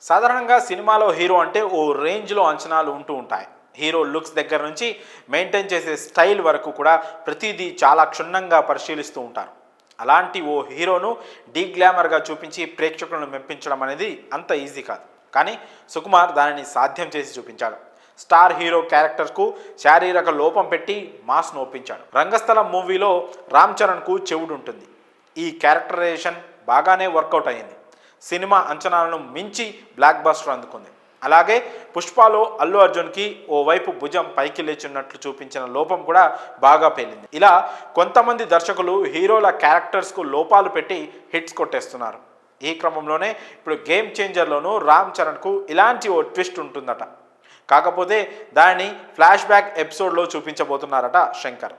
సాధారణంగా సినిమాలో హీరో అంటే ఓ రేంజ్లో అంచనాలు ఉంటూ ఉంటాయి. హీరో లుక్స్ దగ్గర నుంచి మెయింటైన్ చేసే స్టైల్ వరకు కూడా ప్రతిదీ చాలా క్షుణ్ణంగా పరిశీలిస్తూ ఉంటారు. అలాంటి ఓ హీరోను డీగ్లామర్గా చూపించి ప్రేక్షకులను మెప్పించడం అనేది అంత ఈజీ కాదు. కానీ సుకుమార్ దానిని సాధ్యం చేసి చూపించాడు. స్టార్ హీరో క్యారెక్టర్కు శారీరక లోపం పెట్టి మాస్ను ఒప్పించాడు. రంగస్థలం మూవీలో రామ్ చరణ్కు చెవుడు ఉంటుంది. ఈ క్యారెక్టరైజేషన్ బాగానే వర్కౌట్ అయ్యింది. సినిమా అంచనాలను మించి బ్లాక్ బస్టర్ అందుకుంది. అలాగే పుష్పలో అల్లు అర్జున్కి ఓవైపు భుజం పైకి లేచున్నట్లు చూపించిన లోపం కూడా బాగా పేలింది. ఇలా కొంతమంది దర్శకులు హీరోల క్యారెక్టర్స్కు లోపాలు పెట్టి హిట్స్ కొట్టేస్తున్నారు. ఈ క్రమంలోనే ఇప్పుడు గేమ్ చేంజర్లోనూ రామ్ చరణ్కు ఇలాంటి ఓ ట్విస్ట్ ఉంటుందట. కాకపోతే దానిని ఫ్లాష్ బ్యాక్ ఎపిసోడ్లో చూపించబోతున్నారట శంకర్.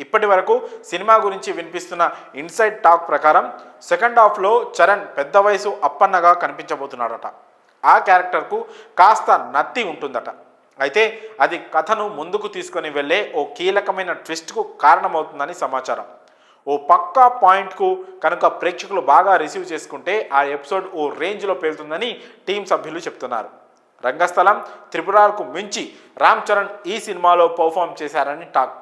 ఇప్పటి వరకు సినిమా గురించి వినిపిస్తున్న ఇన్సైడ్ టాక్ ప్రకారం సెకండ్ హాఫ్లో చరణ్ పెద్ద వయసు అప్పన్నగా కనిపించబోతున్నాడట. ఆ క్యారెక్టర్కు కాస్త నత్తి ఉంటుందట. అయితే అది కథను ముందుకు తీసుకొని వెళ్ళే ఓ కీలకమైన ట్విస్ట్కు కారణమవుతుందని సమాచారం. ఓ పక్కా పాయింట్కు కనుక ప్రేక్షకులు బాగా రిసీవ్ చేసుకుంటే ఆ ఎపిసోడ్ ఓ రేంజ్లో పేలుతుందని టీం సభ్యులు చెప్తున్నారు. రంగస్థలం, త్రిపురాలకు మించి రామ్ చరణ్ ఈ సినిమాలో పర్ఫామ్ చేశారని టాక్.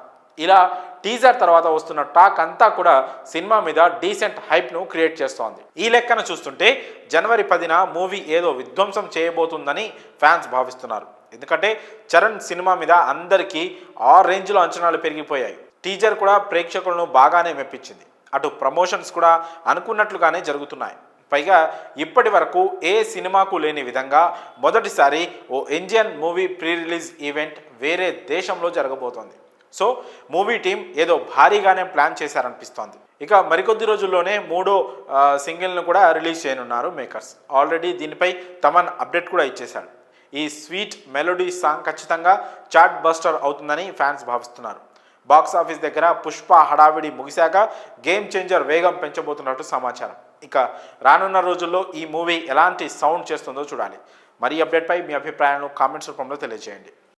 ఇలా టీజర్ తర్వాత వస్తున్న టాక్ అంతా కూడా సినిమా మీద డీసెంట్ హైప్ను క్రియేట్ చేస్తోంది. ఈ లెక్కన చూస్తుంటే జనవరి 10న మూవీ ఏదో విధ్వంసం చేయబోతుందని ఫ్యాన్స్ భావిస్తున్నారు. ఎందుకంటే చరణ్ సినిమా మీద అందరికీ ఆ రేంజ్లో అంచనాలు పెరిగిపోయాయి. టీజర్ కూడా ప్రేక్షకులను బాగానే మెప్పించింది. అటు ప్రమోషన్స్ కూడా అనుకున్నట్లుగానే జరుగుతున్నాయి. పైగా ఇప్పటి వరకు ఏ సినిమాకు లేని విధంగా మొదటిసారి ఓ Indian movie pre release event వేరే దేశంలో జరగబోతోంది. సో మూవీ టీం ఏదో భారీగానే ప్లాన్ చేశారనిపిస్తోంది. ఇక మరికొద్ది రోజుల్లోనే మూడో సింగిల్ను కూడా రిలీజ్ చేయనున్నారు మేకర్స్. ఆల్రెడీ దీనిపై తమన్ అప్డేట్ కూడా ఇచ్చేశాడు. ఈ స్వీట్ మెలోడీ సాంగ్ ఖచ్చితంగా చార్ట్ బస్టర్ అవుతుందని ఫ్యాన్స్ భావిస్తున్నారు. బాక్స్ ఆఫీస్ దగ్గర పుష్ప హడావిడి ముగిశాక గేమ్ చేంజర్ వేగం పెంచబోతున్నట్టు సమాచారం. ఇక రానున్న రోజుల్లో ఈ మూవీ ఎలాంటి సౌండ్ చేస్తుందో చూడాలి. మరి అప్డేట్పై మీ అభిప్రాయాలను కామెంట్స్ రూపంలో తెలియజేయండి.